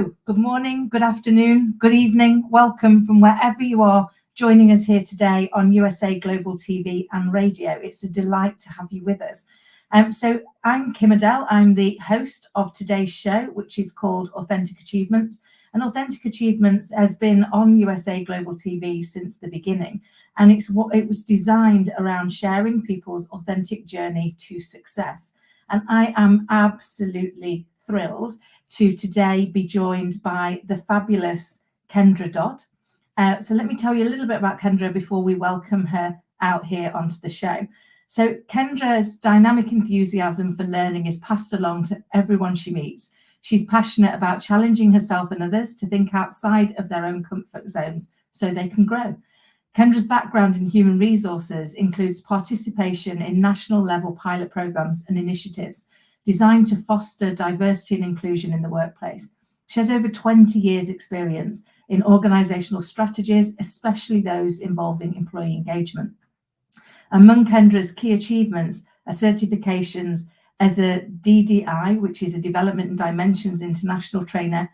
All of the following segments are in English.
Hello, good morning, good afternoon, good evening. Welcome from wherever you are joining us here today on USA Global TV and Radio. It's a delight to have you with us. So I'm Kim Adele. I'm the host of today's show, which is called Authentic Achievements. And Authentic Achievements has been on USA Global TV since the beginning. And it was designed around sharing people's authentic journey to success. And I am absolutely thrilled to today be joined by the fabulous Kendra Dodd. So let me tell you a little bit about Kendra before we welcome her out here onto the show. So Kendra's dynamic enthusiasm for learning is passed along to everyone she meets. She's passionate about challenging herself and others to think outside of their own comfort zones so they can grow. Kendra's background in human resources includes participation in national level pilot programs and initiatives designed to foster diversity and inclusion in the workplace. She has over 20 years experience in organizational strategies, especially those involving employee engagement. Among Kendra's key achievements are certifications as a DDI, which is a Development and Dimensions International Trainer,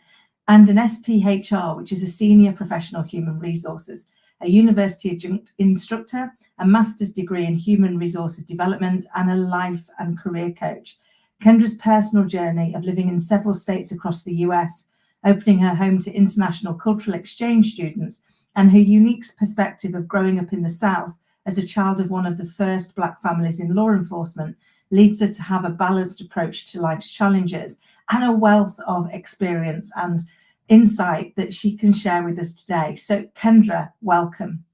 and an SPHR, which is a Senior Professional Human Resources, a University Adjunct Instructor, a Master's degree in Human Resources Development, and a Life and Career Coach. Kendra's personal journey of living in several states across the US, opening her home to international cultural exchange students, and her unique perspective of growing up in the South as a child of one of the first Black families in law enforcement, leads her to have a balanced approach to life's challenges and a wealth of experience and insight that she can share with us today. So Kendra, welcome.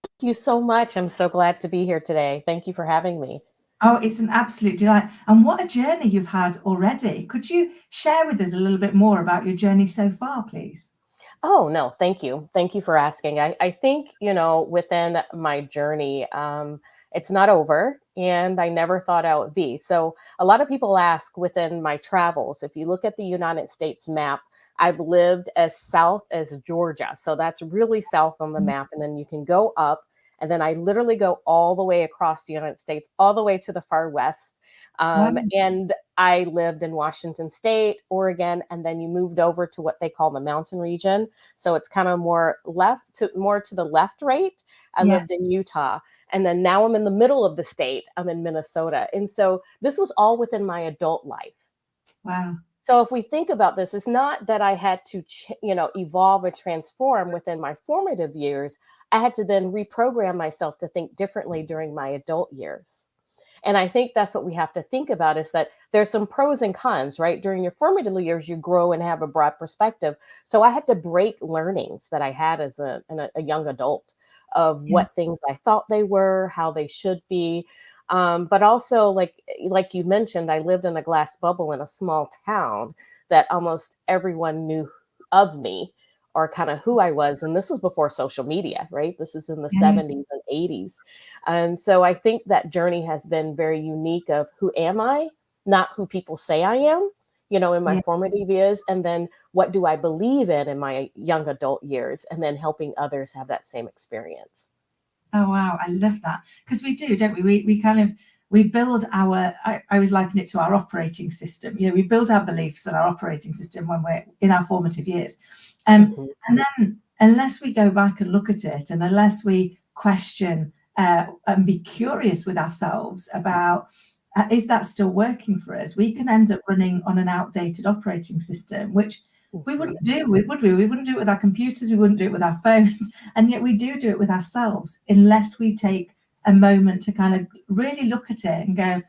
Thank you so much. I'm so glad to be here today. Thank you for having me. Oh, it's an absolute delight. And what a journey you've had already. Could you share with us a little bit more about your journey so far, please? Oh, no, thank you. Thank you for asking. I think, within my journey, it's not over, and I never thought I would be. So a lot of people ask within my travels, if you look at the United States map, I've lived as south as Georgia. So that's really south on the map. And then you can go up. And then I literally go all the way across the United States, all the way to the far west. And I lived in Washington State, Oregon, and then you moved over to what they call the mountain region. So it's kind of more to the left, right? I lived in Utah. And then now I'm in the middle of the state. I'm in Minnesota. And so this was all within my adult life. Wow. So if we think about this, it's not that I had to, evolve or transform within my formative years. I had to then reprogram myself to think differently during my adult years. And I think that's what we have to think about, is that there's some pros and cons, right? During your formative years, you grow and have a broad perspective. So I had to break learnings that I had as a young adult of what things I thought they were, how they should be. But also, like you mentioned, I lived in a glass bubble in a small town that almost everyone knew of me or kind of who I was. And this was before social media, right? This is in the 70s and 80s. And so I think that journey has been very unique of who am I, not who people say I am, in my formative years. And then what do I believe in my young adult years? And then helping others have that same experience. Oh, wow. I love that. Because we do, don't we? We build our, I always liken it to our operating system. We build our beliefs and our operating system when we're in our formative years. And then unless we go back and look at it, and unless we question and be curious with ourselves about, is that still working for us? We can end up running on an outdated operating system, which we wouldn't do, would we? We wouldn't do it with our computers. We wouldn't do it with our phones. And yet we do it with ourselves unless we take a moment to kind of really look at it and go,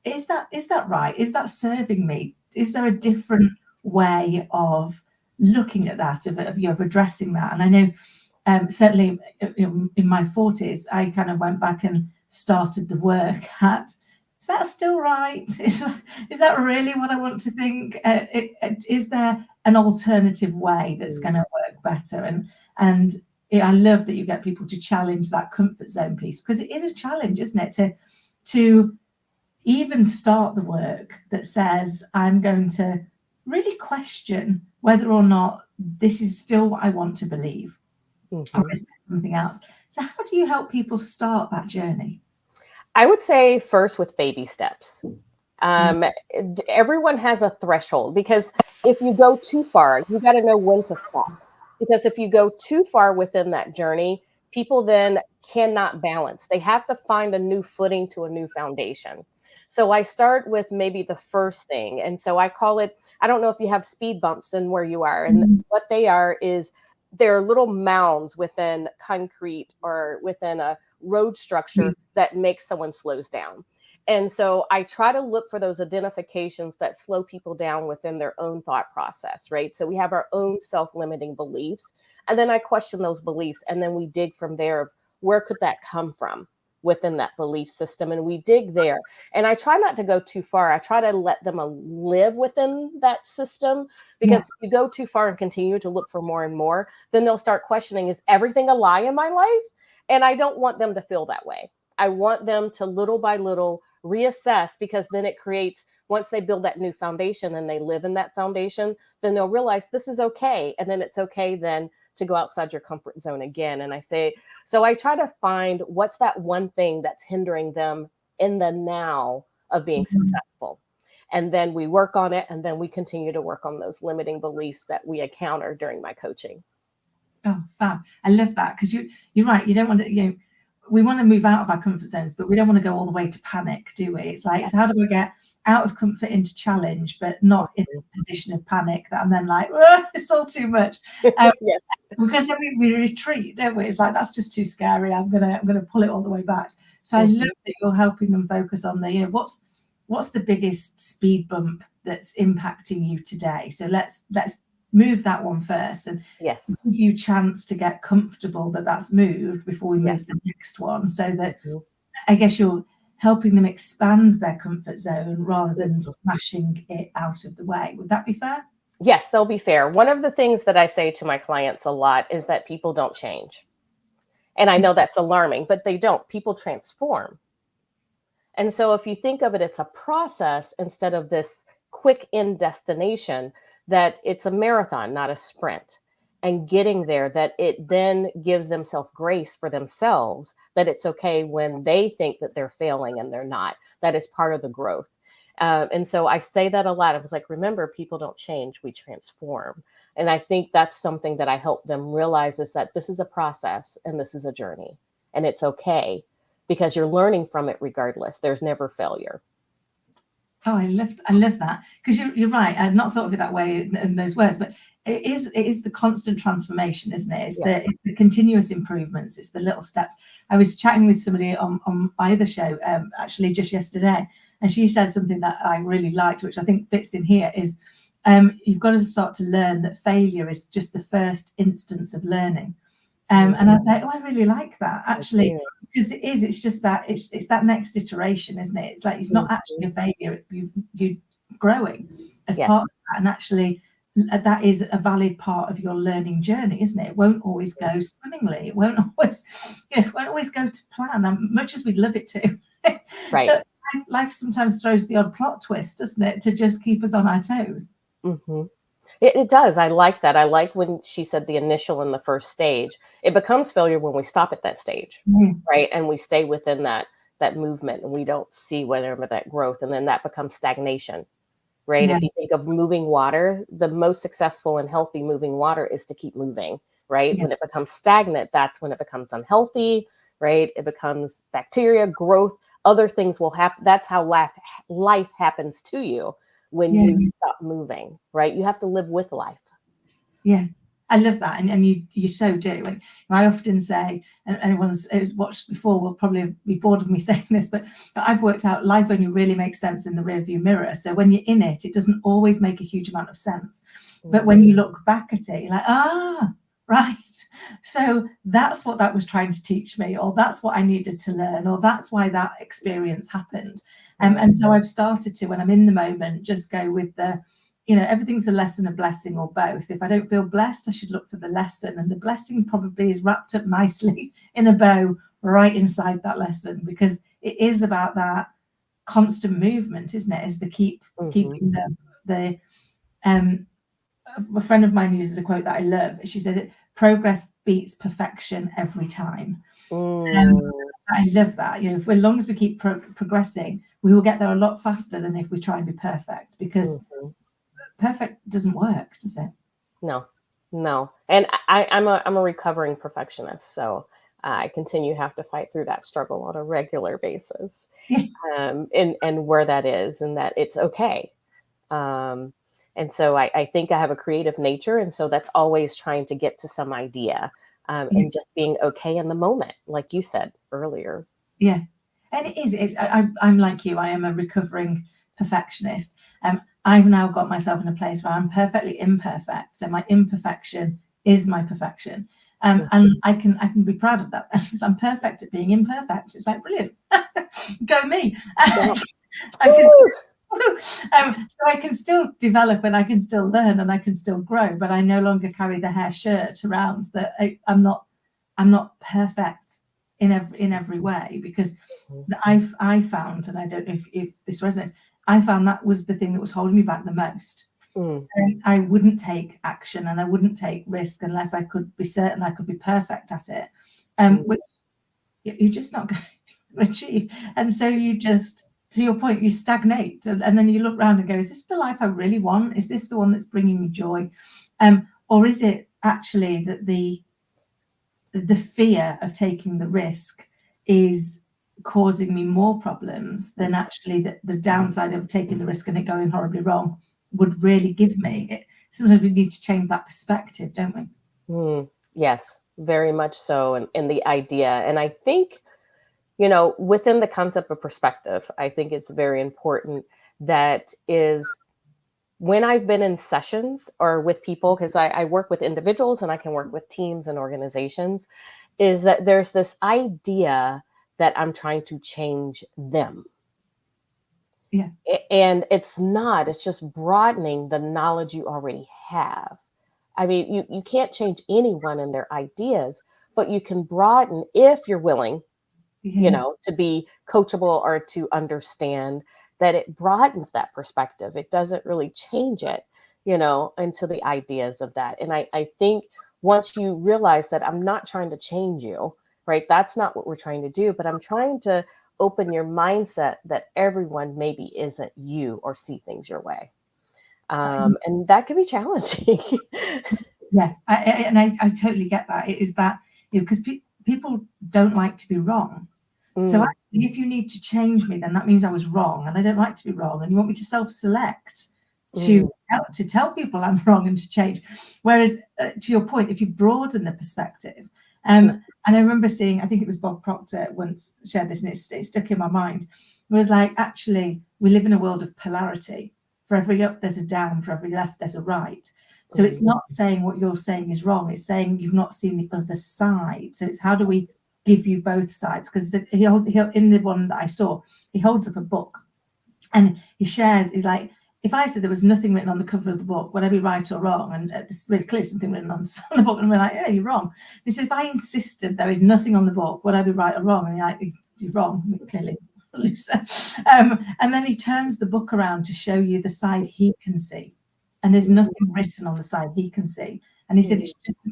is that right? Is that serving me? Is there a different way of looking at that, of addressing that? And I know certainly in my 40s, I kind of went back and started the work at, is that still right? Is that really what I want to think? Is there an alternative way that's going to work better? And I love that you get people to challenge that comfort zone piece, because it is a challenge, isn't it? To even start the work that says, I'm going to really question whether or not this is still what I want to believe, or is there something else? So how do you help people start that journey? I would say first with baby steps. Everyone has a threshold, because if you go too far, you got to know when to stop. Because if you go too far within that journey, people then cannot balance. They have to find a new footing to a new foundation. So I start with maybe the first thing. And so I call it, I don't know if you have speed bumps in where you are. And what they are is they're little mounds within concrete or within a road structure that makes someone slows down. And so I try to look for those identifications that slow people down within their own thought process, right? So we have our own self-limiting beliefs, and then I question those beliefs, and then we dig from there of where could that come from within that belief system, and we dig there. And I try not to go too far. I try to let them live within that system, because if you go too far and continue to look for more and more, then they'll start questioning, is everything a lie in my life? And I don't want them to feel that way. I want them to little by little reassess, because then it creates, once they build that new foundation and they live in that foundation, then they'll realize this is okay. And then it's okay then to go outside your comfort zone again. And I say, so I try to find what's that one thing that's hindering them in the now of being successful. And then we work on it. And then we continue to work on those limiting beliefs that we encounter during my coaching. Oh, fab. I love that, because you're right. You don't want to, we want to move out of our comfort zones, but we don't want to go all the way to panic, do we? It's like, it's how do we get out of comfort into challenge, but not in a position of panic that I'm then like, it's all too much. Because then we retreat, don't we? It's like, that's just too scary. I'm gonna pull it all the way back. So I love that you're helping them focus on the, what's the biggest speed bump that's impacting you today? So let's move that one first, and give you a chance to get comfortable that that's moved before we move to the next one, so that I guess you're helping them expand their comfort zone rather than smashing it out of the way. Would that be fair? Yes, they'll be fair. One of the things that I say to my clients a lot is that people don't change. And I know that's alarming, but they don't. People transform. And so if you think of it as a process instead of this quick end destination, that it's a marathon, not a sprint, and getting there, that it then gives them self-grace for themselves, that it's okay when they think that they're failing and they're not. That is part of the growth. And so I say that a lot. I was like, remember, people don't change, we transform. And I think that's something that I help them realize, is that this is a process and this is a journey, and it's okay, because you're learning from it regardless. There's never failure. Oh, I love that, because you're right. I've not thought of it that way in those words, but it is the constant transformation, isn't it? It's the continuous improvements. It's the little steps. I was chatting with somebody on my other show actually just yesterday, and she said something that I really liked, which I think fits in here, is you've got to start to learn that failure is just the first instance of learning. And I was like, oh, I really like that, actually, because it's just that, it's that next iteration, isn't it? It's like, it's not actually a failure, you're growing as part of that, and actually that is a valid part of your learning journey, isn't it? It won't always go swimmingly, it won't always go to plan, much as we'd love it to. Right. Life sometimes throws the odd plot twist, doesn't it, to just keep us on our toes. It does. I like that. I like when she said the initial and the first stage. It becomes failure when we stop at that stage, right? And we stay within that movement, and we don't see whatever that growth, and then that becomes stagnation, right? If you think of moving water, the most successful and healthy moving water is to keep moving, right? When it becomes stagnant, that's when it becomes unhealthy, right? It becomes bacteria, growth, other things will happen. That's how life happens to you. When you stop moving, right? You have to live with life. Yeah, I love that. And you so do. And I often say, and anyone who's watched before will probably be bored of me saying this, but I've worked out life only really makes sense in the rearview mirror. So when you're in it, it doesn't always make a huge amount of sense. But when you look back at it, you're like, right. So that's what that was trying to teach me, or that's what I needed to learn, or that's why that experience happened. And so I've started to, when I'm in the moment, just go with the, everything's a lesson, a blessing, or both. If I don't feel blessed, I should look for the lesson. And the blessing probably is wrapped up nicely in a bow right inside that lesson, because it is about that constant movement, isn't it? Is the keeping the a friend of mine uses a quote that I love. She said, progress beats perfection every time. I love that. As long as we keep progressing, we will get there a lot faster than if we try and be perfect, because perfect doesn't work, does it? No, no. And I'm a recovering perfectionist, so I continue to have to fight through that struggle on a regular basis, and where that is, and that it's okay. And so I think I have a creative nature, and so that's always trying to get to some idea, and just being okay in the moment, like you said earlier. Yeah, and it is. I'm like you. I am a recovering perfectionist. I've now got myself in a place where I'm perfectly imperfect. So my imperfection is my perfection. And I can be proud of that because I'm perfect at being imperfect. It's like, brilliant, go me. So I can still develop, and I can still learn, and I can still grow, but I no longer carry the hair shirt around that I'm not perfect in every way, because I found, and I don't know if this resonates, I found that was the thing that was holding me back the most. I wouldn't take action and I wouldn't take risk unless I could be certain I could be perfect at it, which you're just not going to achieve. And so you just, to your point, you stagnate, and then you look around and go, is this the life I really want? Is this the one that's bringing me joy? Or is it actually that the fear of taking the risk is causing me more problems than actually the downside of taking the risk and it going horribly wrong would really give me? Sometimes we need to change that perspective, don't we? Yes, very much so. And the idea, and I think, within the concept of perspective, I think it's very important that is when I've been in sessions or with people, because I work with individuals and I can work with teams and organizations, is that there's this idea that I'm trying to change them. Yeah. And it's not, it's just broadening the knowledge you already have. I mean, you can't change anyone and their ideas, but you can broaden if you're willing, to be coachable or to understand that it broadens that perspective. It doesn't really change it, into the ideas of that. And I think once you realize that I'm not trying to change you, right? That's not what we're trying to do, but I'm trying to open your mindset that everyone maybe isn't you or see things your way. And that can be challenging. Yeah, I totally get that. It is that, because people don't like to be wrong. So actually, if you need to change me, then that means I was wrong, and I don't like to be wrong. And you want me to self-select to tell people I'm wrong and to change. Whereas, to your point, if you broaden the perspective, and I remember seeing, I think it was Bob Proctor once shared this, and it stuck in my mind. It was like, actually, we live in a world of polarity. For every up, there's a down. For every left, there's a right. So it's not saying what you're saying is wrong. It's saying you've not seen the other side. So it's how do we give you both sides? Because he in the one that I saw, he holds up a book and he shares, he's like, if I said there was nothing written on the cover of the book, would I be right or wrong? And there's really clearly something written on the book, and we're like, yeah, you're wrong. He said, if I insisted there is nothing on the book, would I be right or wrong? And you're like, you're wrong, clearly. Loser. And then he turns the book around to show you the side he can see, and there's nothing written on the side he can see. And he said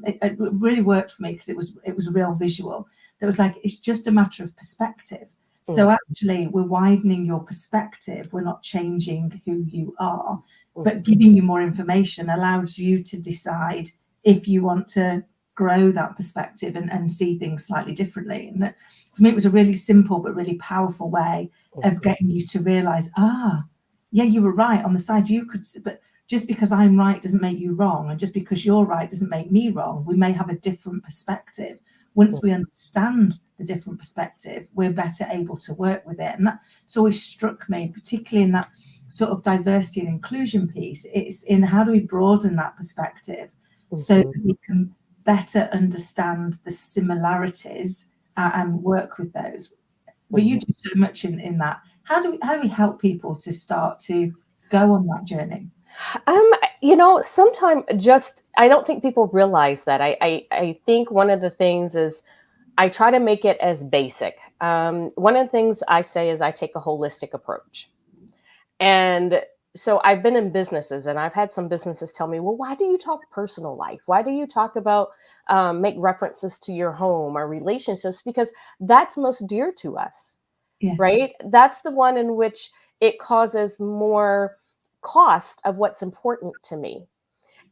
it really worked for me, because it was a real visual. That was like, it's just a matter of perspective. So actually, we're widening your perspective. We're not changing who you are, but giving you more information allows you to decide if you want to grow that perspective and see things slightly differently. And for me, it was a really simple but really powerful way of getting you to realize, yeah, you were right on the side you could see, but just because I'm right doesn't make you wrong, and just because you're right doesn't make me wrong. We may have a different perspective. Once we understand the different perspective, we're better able to work with it. And that's always struck me, particularly in that sort of diversity and inclusion piece. It's in how do we broaden that perspective so that we can better understand the similarities and work with those. But you do so much in that. How do we help people to start to go on that journey? Sometimes I don't think people realize that. I think one of the things is I try to make it as basic. One of the things I say is I take a holistic approach. And so I've been in businesses, and I've had some businesses tell me, well, why do you talk personal life? Why do you talk about, make references to your home or relationships? Because that's most dear to us. Yeah. right? That's the one in which it causes more cost of what's important to me.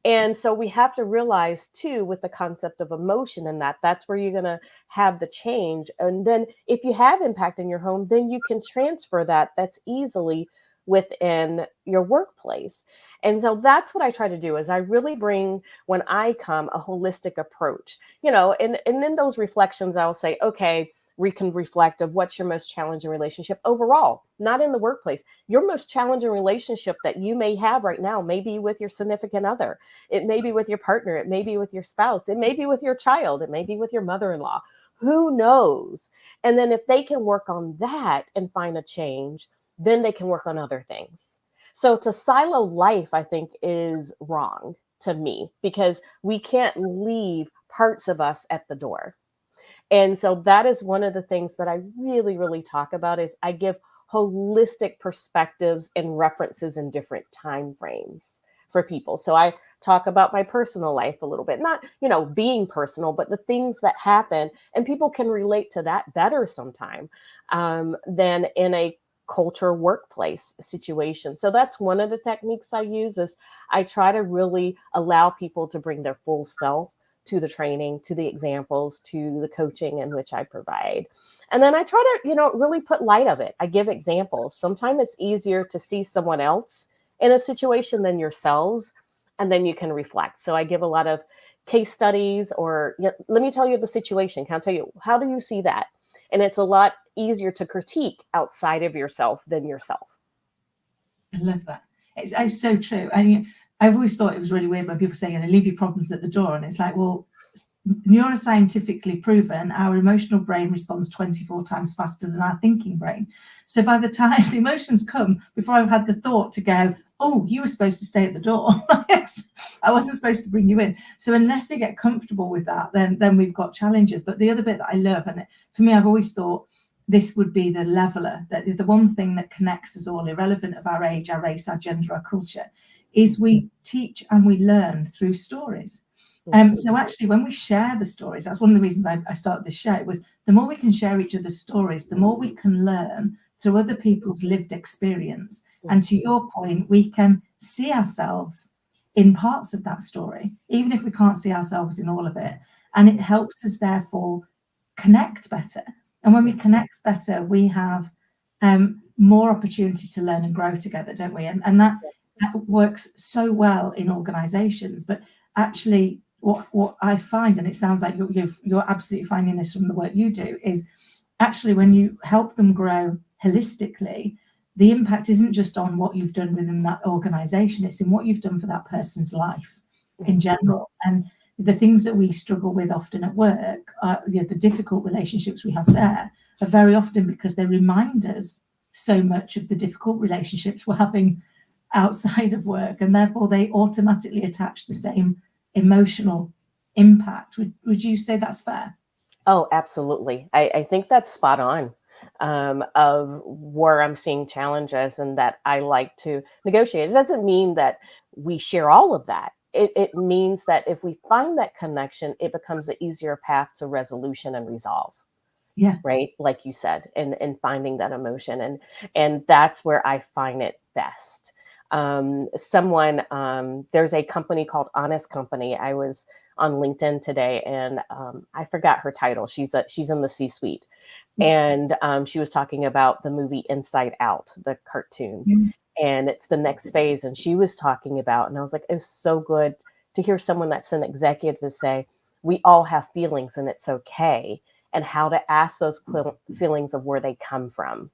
And so we have to realize too, with the concept of emotion and that's where you're going to have the change. And then if you have impact in your home, then you can transfer that's easily within your workplace. And so that's what I try to do is I really bring, when I come, a holistic approach, and in those reflections, I'll say, okay, we can reflect of what's your most challenging relationship overall, not in the workplace. Your most challenging relationship that you may have right now may be with your significant other. It may be with your partner. It may be with your spouse. It may be with your child. It may be with your mother-in-law. Who knows? And then if they can work on that and find a change, then they can work on other things. So to silo life, I think, is wrong to me because we can't leave parts of us at the door. And so that is one of the things that I really, really talk about is I give holistic perspectives and references in different time frames for people. So I talk about my personal life a little bit, not, being personal, but the things that happen, and people can relate to that better sometime than in a culture workplace situation. So that's one of the techniques I use is I try to really allow people to bring their full self to the training, to the examples, to the coaching in which I provide. And then I try to, really put light of it. I give examples. Sometimes it's easier to see someone else in a situation than yourselves, and then you can reflect. So I give a lot of case studies or let me tell you the situation. Can I tell you, how do you see that? And it's a lot easier to critique outside of yourself than yourself. I love that. It's so true. And I've always thought it was really weird when people say, leave your problems at the door. And it's like, well, neuroscientifically proven, our emotional brain responds 24 times faster than our thinking brain. So by the time the emotions come, before I've had the thought to go, oh, you were supposed to stay at the door. I wasn't supposed to bring you in. So unless they get comfortable with that, then we've got challenges. But the other bit that I love, and for me, I've always thought this would be the leveler, that the one thing that connects us all, irrelevant of our age, our race, our gender, our culture, is we teach and we learn through stories. So actually, when we share the stories, that's one of the reasons I started this show, was the more we can share each other's stories, the more we can learn through other people's lived experience. And to your point, we can see ourselves in parts of that story, even if we can't see ourselves in all of it. And it helps us, therefore, connect better. And when we connect better, we have more opportunity to learn and grow together, don't we? And that works so well in organizations. But actually, what I find, and it sounds like you're absolutely finding this from the work you do, is actually when you help them grow holistically, the impact isn't just on what you've done within that organization, it's in what you've done for that person's life in general. And the things that we struggle with often at work, the difficult relationships we have there, are very often because they remind us so much of the difficult relationships we're having outside of work, and therefore they automatically attach the same emotional impact. Would you say that's fair? Oh, absolutely. I think that's spot on of where I'm seeing challenges and that I like to negotiate. It doesn't mean that we share all of that. It means that if we find that connection, it becomes an easier path to resolution and resolve. Yeah. Right. Like you said, and finding that emotion. And that's where I find it best. There's a company called Honest Company. I was on LinkedIn today and I forgot her title. She's in the C-suite. And she was talking about the movie Inside Out, the cartoon. And it's the next phase. And she was talking about, and I was like, it's so good to hear someone that's an executive to say, we all have feelings and it's okay. And how to ask those feelings of where they come from,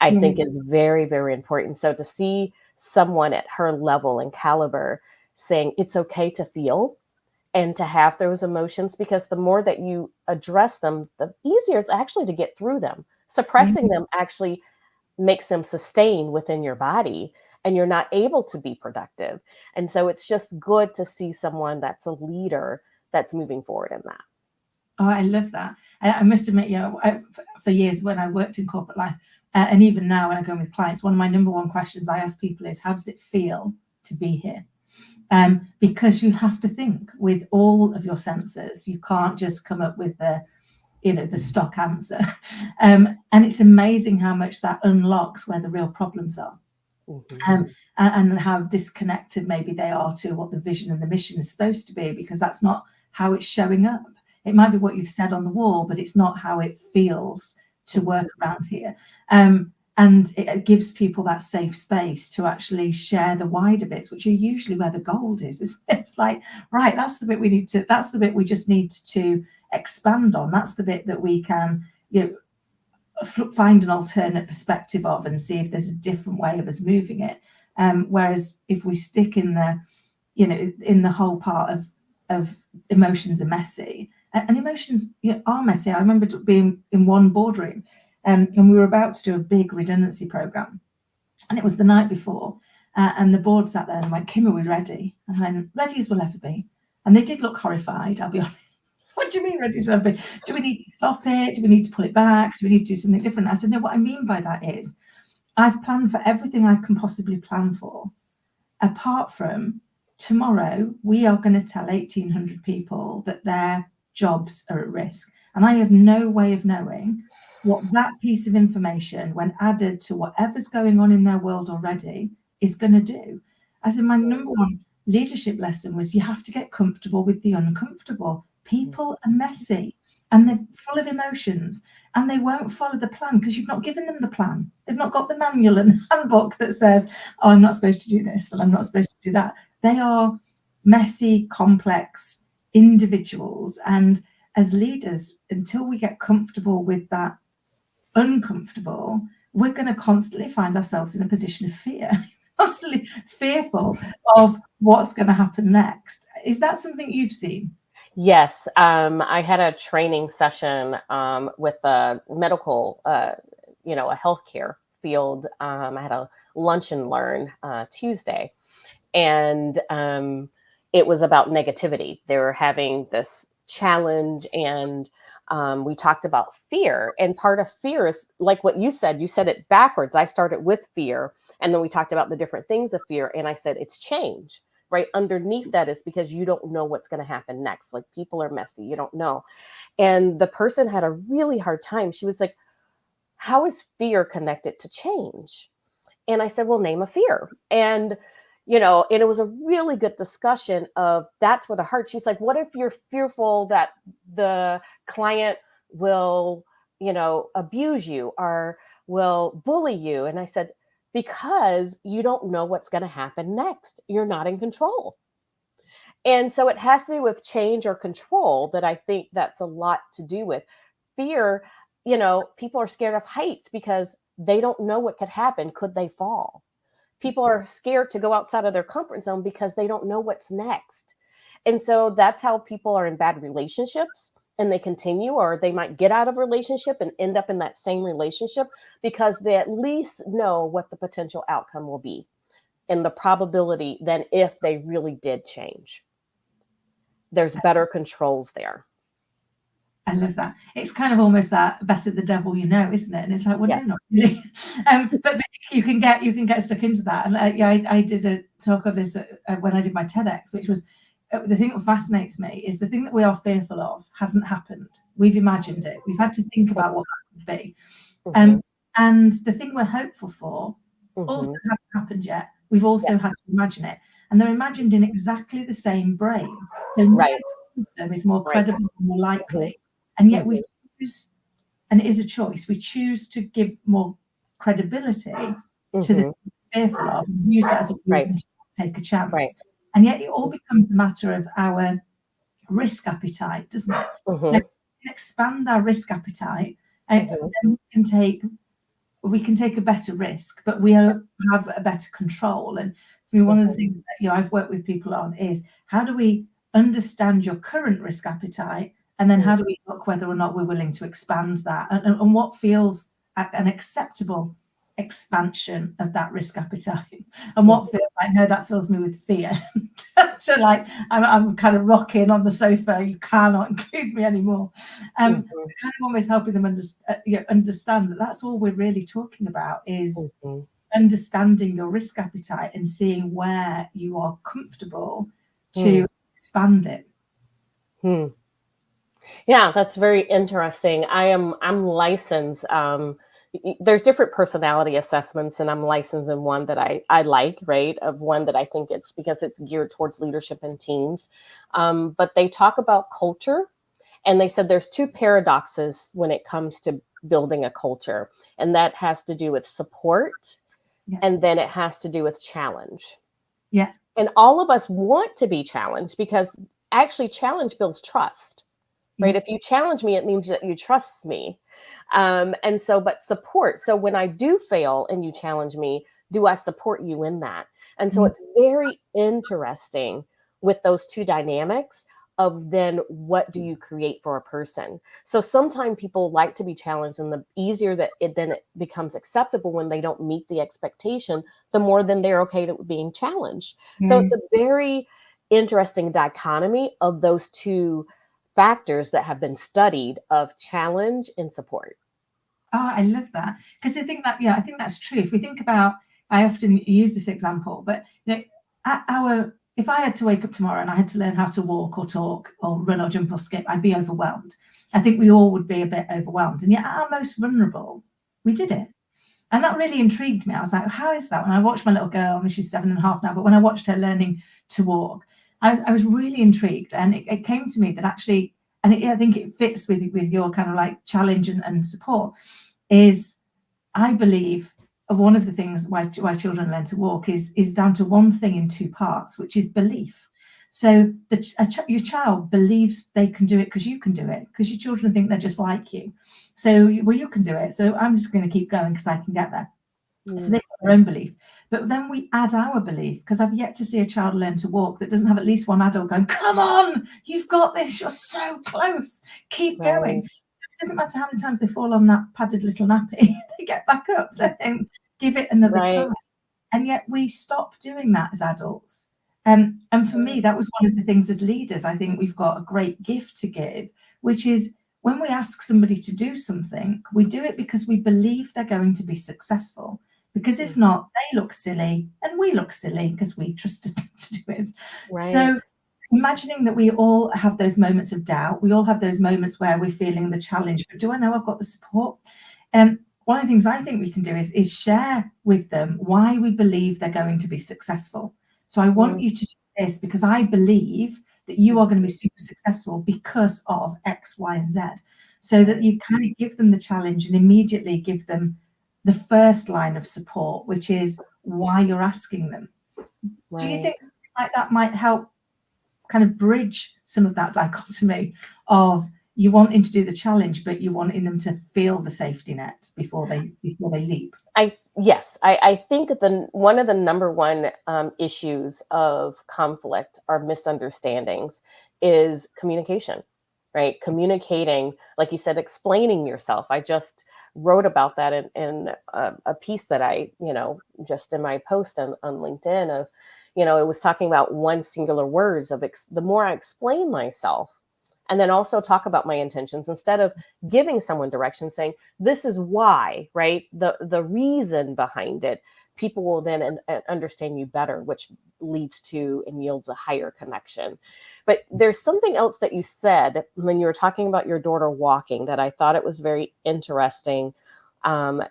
I think is very, very important. So to see someone at her level and caliber saying it's okay to feel and to have those emotions, because the more that you address them, the easier it's actually to get through them. Suppressing them actually makes them sustain within your body and you're not able to be productive. And so it's just good to see someone that's a leader that's moving forward in that. Oh, I love that. I must admit, for years when I worked in corporate life, and even now when I go with clients, one of my number one questions I ask people is, how does it feel to be here? Because you have to think with all of your senses. You can't just come up with the stock answer. And it's amazing how much that unlocks where the real problems are. And how disconnected maybe they are to what the vision and the mission is supposed to be, because that's not how it's showing up. It might be what you've said on the wall, but it's not how it feels to work around here. And it gives people that safe space to actually share the wider bits, which are usually where the gold is. It's like, right, that's the bit that's the bit we just need to expand on. That's the bit that we can, find an alternate perspective of and see if there's a different way of us moving it. Whereas if we stick in the, in the whole part of emotions are messy, and emotions are messy. I remember being in one boardroom, and we were about to do a big redundancy program, and it was the night before, and the board sat there and went, "Kim, are we ready?" And I went, "Ready as we'll ever be." And they did look horrified, I'll be honest. What do you mean ready as we'll ever be? Do we need to stop it? Do we need to pull it back? Do we need to do something different? I said, no, what I mean by that is I've planned for everything I can possibly plan for, apart from tomorrow we are going to tell 1,800 people that their jobs are at risk. And I have no way of knowing what that piece of information, when added to whatever's going on in their world already, is going to do. I said, my number one leadership lesson was you have to get comfortable with the uncomfortable. People are messy and they're full of emotions, and they won't follow the plan because you've not given them the plan. They've not got the manual and handbook that says, oh, I'm not supposed to do this and I'm not supposed to do that. They are messy, complex individuals. And as leaders, until we get comfortable with that uncomfortable, we're going to constantly find ourselves in a position of fear, constantly fearful of what's going to happen next. Is that something you've seen? Yes, I had a training session with a medical, a healthcare field. I had a lunch and learn Tuesday, and it was about negativity. They were having this challenge, and we talked about fear. And part of fear is like what you said it backwards. I started with fear, and then we talked about the different things of fear, and I said it's change. Right underneath that is because you don't know what's going to happen next. Like, people are messy. You don't know. And the person had a really hard time. She was like, how is fear connected to change? And I said, well, name a fear. And, and it was a really good discussion of that's where the heart. She's like, what if you're fearful that the client will, abuse you or will bully you? And I said, because you don't know what's going to happen next. You're not in control. And so it has to do with change or control, that I think that's a lot to do with fear. People are scared of heights because they don't know what could happen. Could they fall? People are scared to go outside of their comfort zone because they don't know what's next. And so that's how people are in bad relationships, and they continue, or they might get out of a relationship and end up in that same relationship because they at least know what the potential outcome will be and the probability than if they really did change. There's better controls there. I love that. It's kind of almost that better the devil you know, isn't it? And it's like, well, Yes. no, not really. But you can get stuck into that. And I did a talk of this when I did my TEDx, which was the thing that fascinates me is the thing that we are fearful of hasn't happened. We've imagined it. We've had to think about what that could be. And the thing we're hopeful for also hasn't happened yet. We've also had to imagine it. And they're imagined in exactly the same brain. So them is more credible, more likely. And yet we choose, and it is a choice, we choose to give more credibility to the fearful of, and use that as a reason to take a chance. And yet it all becomes a matter of our risk appetite, doesn't it? We can expand our risk appetite, and then we can take a better risk, but we have a better control. And for me, one of the things that I've worked with people on is, how do we understand your current risk appetite, and then how do we look whether or not we're willing to expand that, and what feels an acceptable expansion of that risk appetite, and what feels like, no, that fills me with fear. So like I'm kind of rocking on the sofa, you cannot include me anymore. Kind of almost helping them understand that that's all we're really talking about is understanding your risk appetite and seeing where you are comfortable to expand it. Yeah, that's very interesting. I'm licensed. There's different personality assessments, and I'm licensed in one that I like, right? Of one that I think it's because it's geared towards leadership and teams. But they talk about culture, and they said there's two paradoxes when it comes to building a culture, and that has to do with support, Yeah. and then it has to do with challenge. Yeah. And all of us want to be challenged because actually challenge builds trust, right? Yeah. If you challenge me, it means that you trust me. And so, but support. So when I do fail and you challenge me, do I support you in that? And so Mm. it's very interesting with those two dynamics of then what do you create for a person. So sometimes people like to be challenged, and the easier that it becomes acceptable when they don't meet the expectation, the more then they're okay with being challenged. So it's Mm. a very interesting dichotomy of those two factors that have been studied of challenge and support. Oh, I love that, because I think that, yeah, I think that's true. If we think about, I often use this example, but if I had to wake up tomorrow and I had to learn how to walk or talk or run or jump or skip, I'd be overwhelmed. I think we all would be a bit overwhelmed. And yet at our most vulnerable, we did it. And that really intrigued me. I was like, how is that? When I watched my little girl, I mean, she's 7.5 now, but when I watched her learning to walk, I was really intrigued. And it came to me that actually, and I think it fits with your kind of like challenge and support, is I believe one of the things why children learn to walk is down to one thing in two parts, which is belief. So your child believes they can do it because you can do it, because your children think they're just like you. So, well, you can do it, so I'm just going to keep going because I can get there. So they've got their own belief. But then we add our belief, because I've yet to see a child learn to walk that doesn't have at least one adult going, come on, you've got this, you're so close, keep going. Right. It doesn't matter how many times they fall on that padded little nappy, they get back up and give it another Right. try. And yet we stop doing that as adults. And for me, that was one of the things as leaders, I think we've got a great gift to give, which is when we ask somebody to do something, we do it because we believe they're going to be successful. Because if not, they look silly and we look silly because we trusted them to do it. Right. So imagining that we all have those moments of doubt, we all have those moments where we're feeling the challenge, but do I know I've got the support? One of the things I think we can do is share with them why we believe they're going to be successful. So I want you to do this because I believe that you are going to be super successful because of X, Y, and Z. So that you kind of give them the challenge and immediately give them the first line of support, which is why you're asking them. Right. Do you think something like that might help kind of bridge some of that dichotomy of you wanting to do the challenge, but you wanting them to feel the safety net before they leap? Yes, I think one of the number one issues of conflict or misunderstandings is communication, right? Communicating, like you said, explaining yourself. I just wrote about that in a piece that I, just in my post on LinkedIn of, it was talking about one singular words of the more I explain myself, and then also talk about my intentions instead of giving someone direction, saying, this is why, right? The reason behind it, people will then understand you better, which leads to and yields a higher connection. But there's something else that you said when you were talking about your daughter walking that I thought it was very interesting.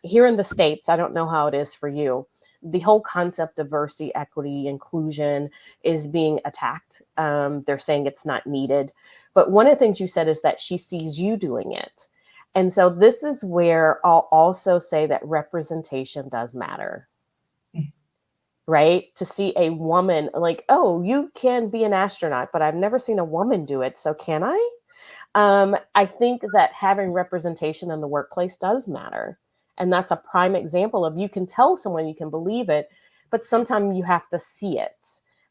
Here in the States, I don't know how it is for you, the whole concept of diversity, equity, inclusion is being attacked. They're saying it's not needed. But one of the things you said is that she sees you doing it. And so this is where I'll also say that representation does matter, right? To see a woman like, oh, you can be an astronaut, but I've never seen a woman do it. So can I? I think that having representation in the workplace does matter. And that's a prime example of you can tell someone you can believe it, but sometimes you have to see it.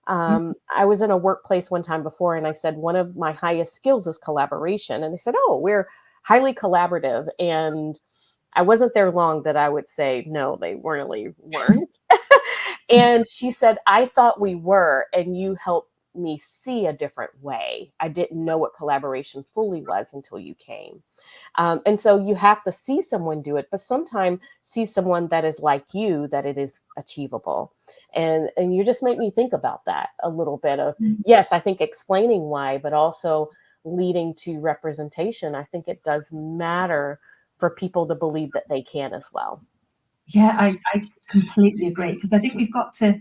I was in a workplace one time before, and I said, one of my highest skills is collaboration. And they said, oh, we're highly collaborative. And I wasn't there long that I would say, no, they really weren't. And she said, I thought we were, and you helped me see a different way. I didn't know what collaboration fully was until you came. And so you have to see someone do it, but sometimes see someone that is like you, that it is achievable. And you just make me think about that a little bit of, yes, I think explaining why, but also leading to representation, I think it does matter for people to believe that they can as well. Yeah, I completely agree, because I think we've got to,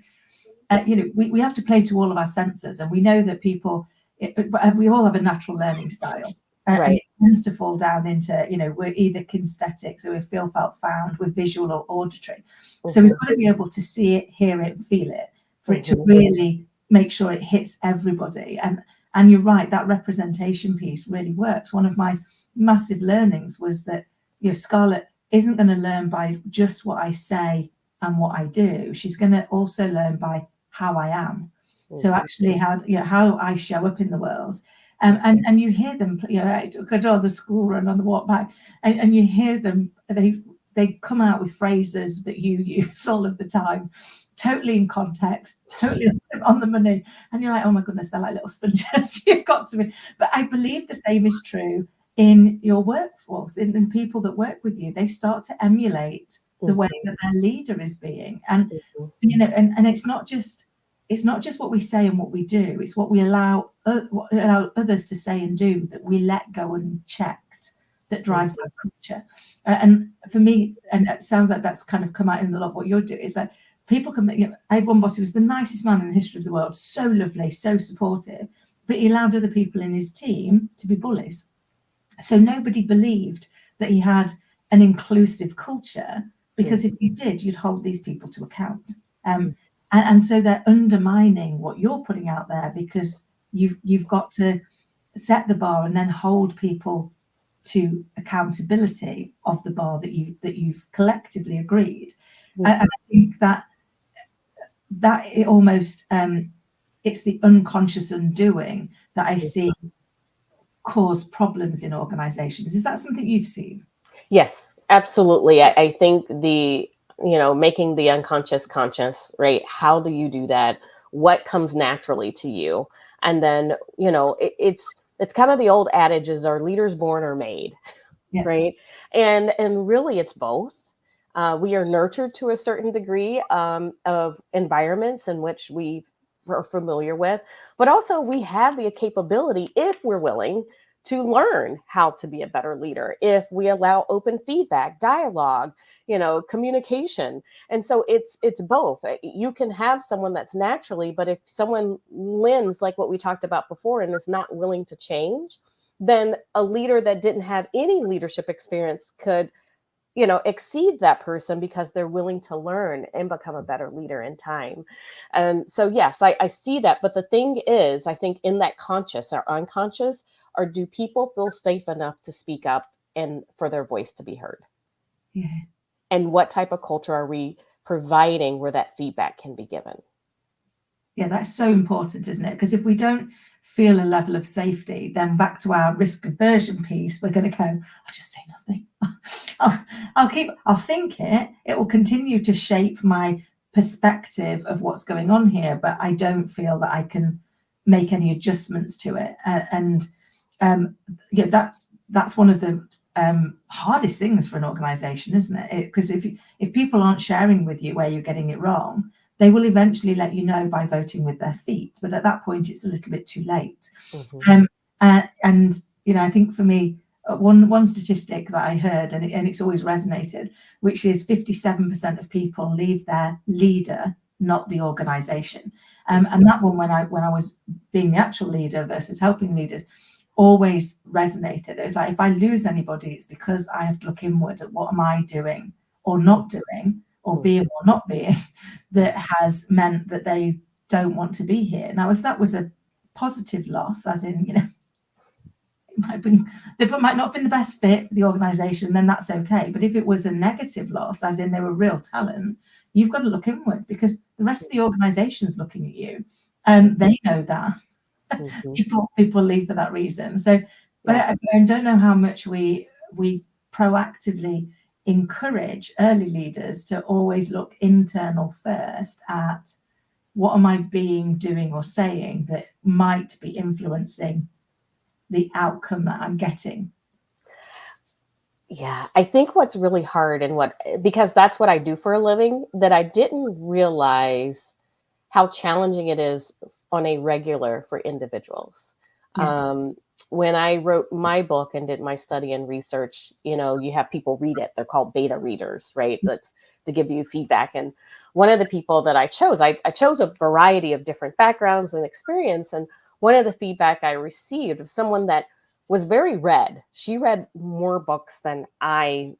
we have to play to all of our senses, and we know that people, we all have a natural learning style. And Right. it tends to fall down into, we're either kinesthetic, so we feel, felt, found, we're visual or auditory. So we've got to be able to see it, hear it, and feel it for it to really make sure it hits everybody. And you're right, that representation piece really works. One of my massive learnings was that, Scarlett isn't going to learn by just what I say and what I do. She's going to also learn by how I am. So actually how I show up in the world. And you hear them, I took on the school run on the walk back, and you hear them, they come out with phrases that you use all of the time, totally in context, totally on the money. And you're like, oh my goodness, they're like little sponges. You've got to be. But I believe the same is true in your workforce, in people that work with you. They start to emulate the way that their leader is being. And, and it's not just what we say and what we do, it's what we allow others to say and do that we let go unchecked that drives our culture. And for me, and it sounds like that's kind of come out in a lot of what you're doing, is that people can, I had one boss who was the nicest man in the history of the world, so lovely, so supportive, but he allowed other people in his team to be bullies. So nobody believed that he had an inclusive culture, because if you did, you'd hold these people to account. And so they're undermining what you're putting out there, because you've got to set the bar and then hold people to accountability of the bar that you've collectively agreed. And I think that it almost it's the unconscious undoing that I see cause problems in organizations. Is that something you've seen? Yes, absolutely. I think making the unconscious conscious, right? How do you do that? What comes naturally to you? And then, it's kind of the old adage, is our leaders born or made, right? And really it's both. We are nurtured to a certain degree of environments in which we are familiar with, but also we have the capability, if we're willing, to learn how to be a better leader, if we allow open feedback, dialogue, communication. And so it's both. You can have someone that's naturally, but if someone lends, like what we talked about before, and is not willing to change, then a leader that didn't have any leadership experience could exceed that person, because they're willing to learn and become a better leader in time. And so, yes, I see that. But the thing is, I think in that conscious or unconscious, or do people feel safe enough to speak up and for their voice to be heard? Yeah. And what type of culture are we providing where that feedback can be given? Yeah, that's so important, isn't it? Because if we don't feel a level of safety, then back to our risk aversion piece, we're going to go, I'll just say nothing. I'll think it. It will continue to shape my perspective of what's going on here, but I don't feel that I can make any adjustments to it. That's one of the hardest things for an organization, isn't it? Because if people aren't sharing with you where you're getting it wrong, they will eventually let you know by voting with their feet. But at that point, it's a little bit too late. I think for me, one statistic that I heard, and it's always resonated, which is 57% of people leave their leader, not the organization. And that one, when I was being the actual leader versus helping leaders, always resonated. It was like, if I lose anybody, it's because I have to look inward at what am I doing or not doing, or being or not being, that has meant that they don't want to be here. Now, if that was a positive loss, as in, they might not have been the best fit for the organization, then that's okay. But if it was a negative loss, as in they were real talent, you've got to look inward, because the rest of the organization's looking at you, and they know that. People leave for that reason. So, but I don't know how much we proactively encourage early leaders to always look internal first at what am I doing or saying that might be influencing the outcome that I'm getting. Yeah, I think what's really hard, and because that's what I do for a living, that I didn't realize how challenging it is on a regular for individuals. when I wrote my book and did my study and research, you have people read it. They're called beta readers, right? That's to give you feedback. And one of the people that I chose, I chose a variety of different backgrounds and experience. And one of the feedback I received of someone that was very read. She read more books than I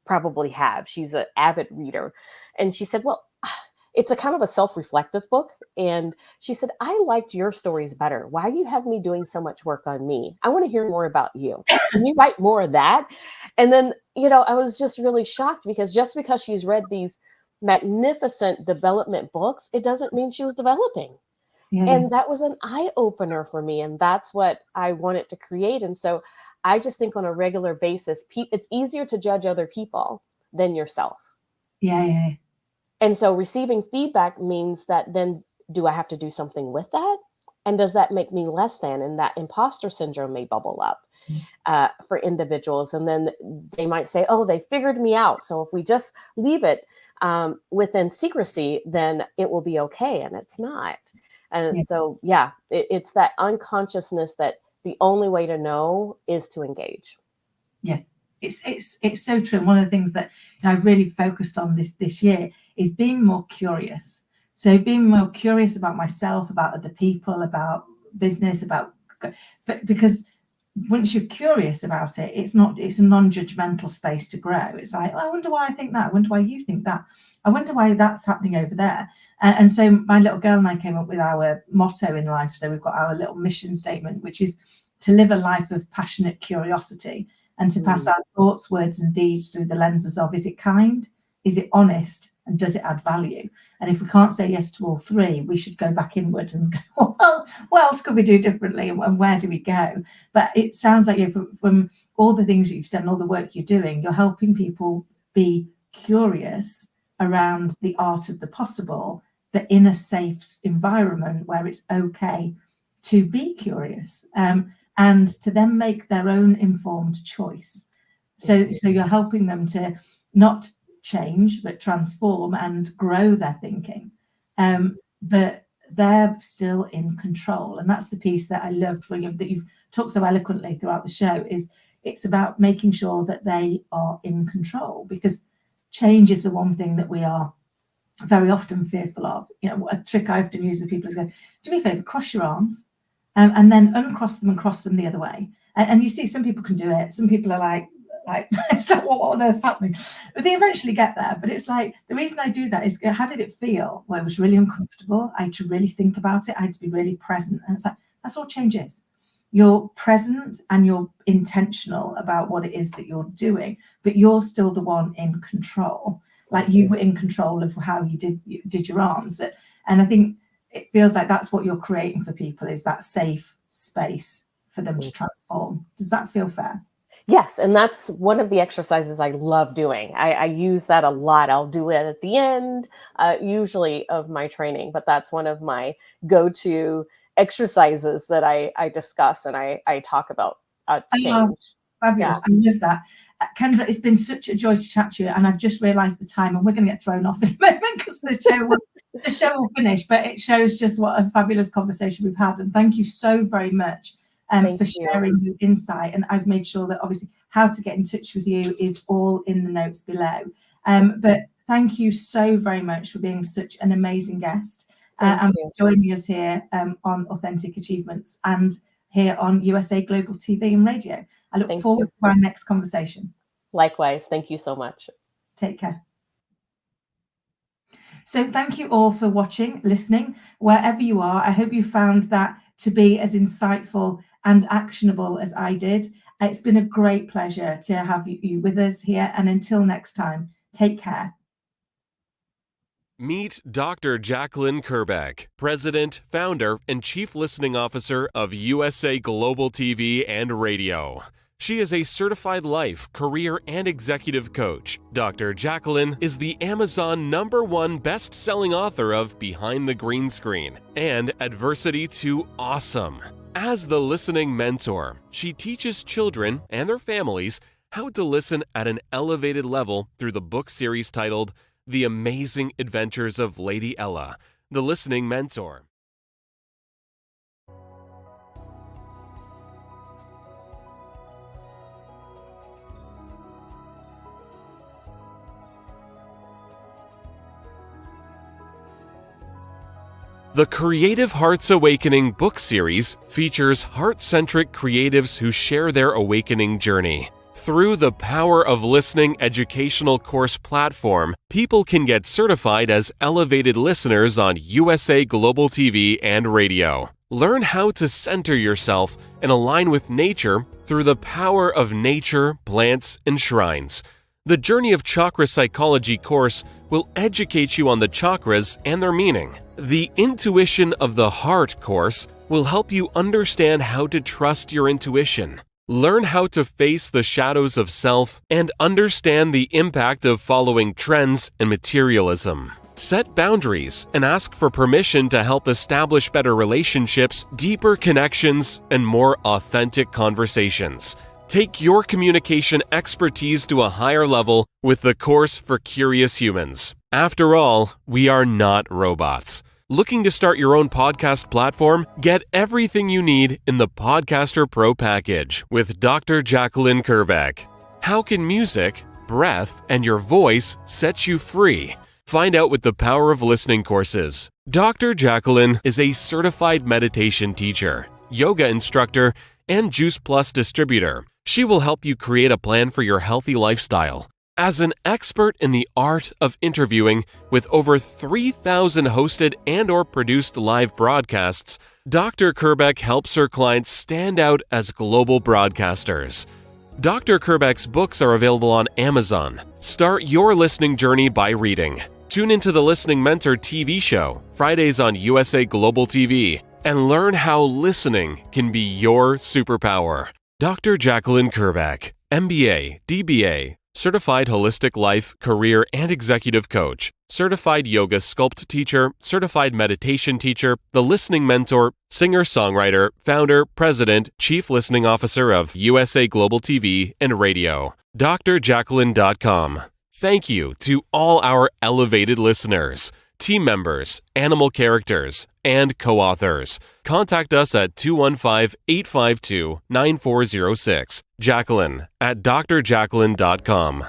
probably have. She's an avid reader. And she said, well, it's a kind of a self-reflective book. And she said, I liked your stories better. Why do you have me doing so much work on me? I want to hear more about you. Can you write more of that? And then, I was just really shocked because just because she's read these magnificent development books, it doesn't mean she was developing. Yeah. And that was an eye opener for me. And that's what I wanted to create. And so I just think on a regular basis, it's easier to judge other people than yourself. Yeah. And so receiving feedback means that then do I have to do something with that? And does that make me less than? And that imposter syndrome may bubble up for individuals. And then they might say, oh, they figured me out. So if we just leave it within secrecy, then it will be okay. And it's not. And so, it's that unconsciousness that the only way to know is to engage. Yeah. It's so true. And one of the things that I've really focused on this year is being more curious. So being more curious about myself, about other people, about business, but because once you're curious about it, it's a non-judgmental space to grow. It's like, oh, I wonder why I think that. I wonder why you think that. I wonder why that's happening over there. And so my little girl and I came up with our motto in life. So we've got our little mission statement, which is to live a life of passionate curiosity and to pass our thoughts, words, and deeds through the lenses of, is it kind? Is it honest? And does it add value? And if we can't say yes to all three, we should go back inward and go, well, what else could we do differently? And where do we go? But it sounds like from all the things you've said and all the work you're doing, you're helping people be curious around the art of the possible, but in a safe environment where it's okay to be curious. And to then make their own informed choice. So you're helping them to not change, but transform and grow their thinking. But they're still in control. And that's the piece that I loved for you, that you've talked so eloquently throughout the show, is it's about making sure that they are in control, because change is the one thing that we are very often fearful of. A trick I often use with people is go, do me a favor, cross your arms. And then uncross them and cross them the other way. And you see, some people can do it. Some people are like so what on earth's happening? But they eventually get there. But it's like, the reason I do that is, how did it feel? Well, it was really uncomfortable. I had to really think about it. I had to be really present. And it's like, that's all change is. You're present and you're intentional about what it is that you're doing, but you're still the one in control. Like you were in control of how you did your arms. And I think it feels like that's what you're creating for people, is that safe space for them to transform. Does that feel fair? Yes. And that's one of the exercises I love doing. I use that a lot. I'll do it at the end, usually of my training, but that's one of my go-to exercises that I discuss and I talk about change. Fabulous. I love that. Kendra, it's been such a joy to chat to you, and I've just realised the time, and we're going to get thrown off in a moment because the show will finish, but it shows just what a fabulous conversation we've had. And thank you so very much for sharing your insight. And I've made sure that obviously how to get in touch with you is all in the notes below. But thank you so very much for being such an amazing guest and joining us here on Authentic Achievements and here on USA Global TV and Radio. I look forward to our next conversation. Likewise. Thank you so much. Take care. So thank you all for watching, listening, wherever you are. I hope you found that to be as insightful and actionable as I did. It's been a great pleasure to have you with us here. And until next time, take care. Meet Dr. Jacqueline Kerbeck, President, Founder, and Chief Listening Officer of USA Global TV and Radio. She is a certified life, career, and executive coach. Dr. Jacqueline is the Amazon #1 best-selling author of Behind the Green Screen and Adversity to Awesome. As the listening mentor, she teaches children and their families how to listen at an elevated level through the book series titled The Amazing Adventures of Lady Ella, the Listening Mentor. The Creative Hearts Awakening book series features heart-centric creatives who share their awakening journey. Through the Power of Listening educational course platform, people can get certified as elevated listeners on USA Global TV and radio. Learn how to center yourself and align with nature through the power of nature, plants, and shrines. The Journey of Chakra Psychology course will educate you on the chakras and their meaning. The Intuition of the Heart course will help you understand how to trust your intuition. Learn how to face the shadows of self and understand the impact of following trends and materialism. Set boundaries and ask for permission to help establish better relationships, deeper connections, and more authentic conversations. Take your communication expertise to a higher level with the course for curious humans. After all, we are not robots. Looking to start your own podcast platform? Get everything you need in the Podcaster Pro package with Dr. Jacqueline Kerbeck. How can music, breath, and your voice set you free? Find out with the Power of Listening courses. Dr. Jacqueline is a certified meditation teacher, yoga instructor, and Juice Plus distributor. She will help you create a plan for your healthy lifestyle. As an expert in the art of interviewing with over 3,000 hosted and/or produced live broadcasts, Dr. Kerbeck helps her clients stand out as global broadcasters. Dr. Kerbeck's books are available on Amazon. Start your listening journey by reading. Tune into the Listening Mentor TV show, Fridays on USA Global TV, and learn how listening can be your superpower. Dr. Jacqueline Kerbeck, MBA, DBA, Certified Holistic Life, Career, and Executive Coach, Certified Yoga Sculpt Teacher, Certified Meditation Teacher, The Listening Mentor, Singer-Songwriter, Founder, President, Chief Listening Officer of USA Global TV and Radio. drjacqueline.com. Thank you to all our elevated listeners, team members, animal characters, and co-authors. Contact us at 215-852-9406. Jacqueline at drjacqueline.com.